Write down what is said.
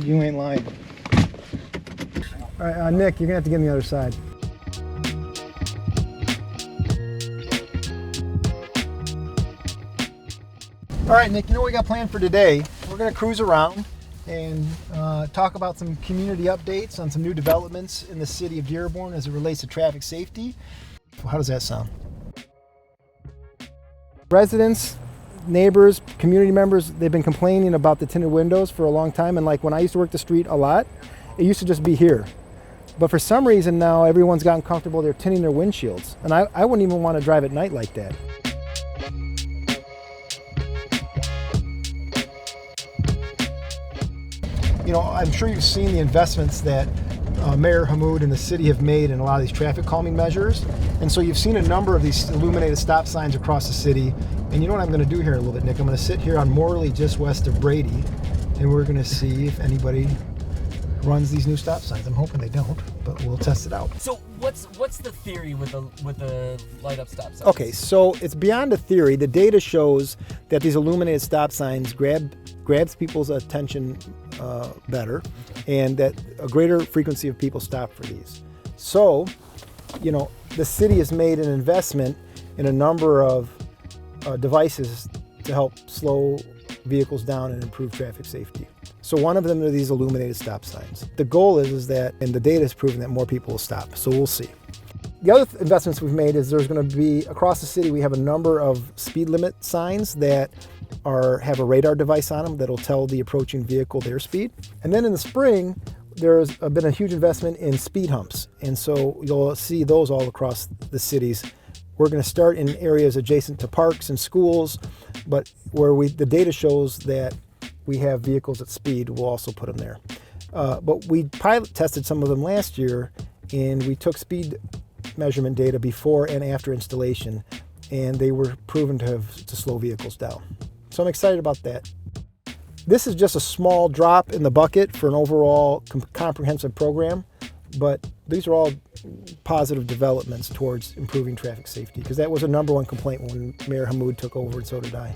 You ain't lying. All right, Nick, you're gonna have to get on the other side. All right, Nick, you know what we got planned for today? We're gonna cruise around and talk about some community updates on some new developments in the city of Dearborn as it relates to traffic safety. How does that sound? Residents, neighbors, community members, they've been complaining about the tinted windows for a long time. And like when I used to work the street a lot, it used to just be here. But for some reason now everyone's gotten comfortable, they're tinting their windshields. And I wouldn't even want to drive at night like that. You know, I'm sure you've seen the investments that Mayor Hammoud and the city have made in a lot of these traffic calming measures. And so you've seen a number of these illuminated stop signs across the city. And you know what I'm going to do here in a little bit, Nick? I'm going to sit here on Morley just west of Brady, and we're going to see if anybody runs these new stop signs. I'm hoping they don't, but we'll test it out. So what's the theory with the light up stop signs? Okay, so it's beyond a theory. The data shows that these illuminated stop signs grabs people's attention better, and that a greater frequency of people stop for these. So, you know, the city has made an investment in a number of devices to help slow vehicles down and improve traffic safety. So one of them are these illuminated stop signs. The goal is that, and the data has proven that more people will stop, so we'll see. The other investments we've made is there's going to be, across the city, we have a number of speed limit signs that have a radar device on them that'll tell the approaching vehicle their speed. And then in the spring, there's been a huge investment in speed humps. And so you'll see those all across the cities. We're going to start in areas adjacent to parks and schools, but where the data shows that we have vehicles at speed, we'll also put them there. But we pilot tested some of them last year, and we took speed measurement data before and after installation, and they were proven to slow vehicles down. So I'm excited about that. This is just a small drop in the bucket for an overall comprehensive program, but these are all positive developments towards improving traffic safety, because that was a number one complaint when Mayor Hammoud took over, and so did I.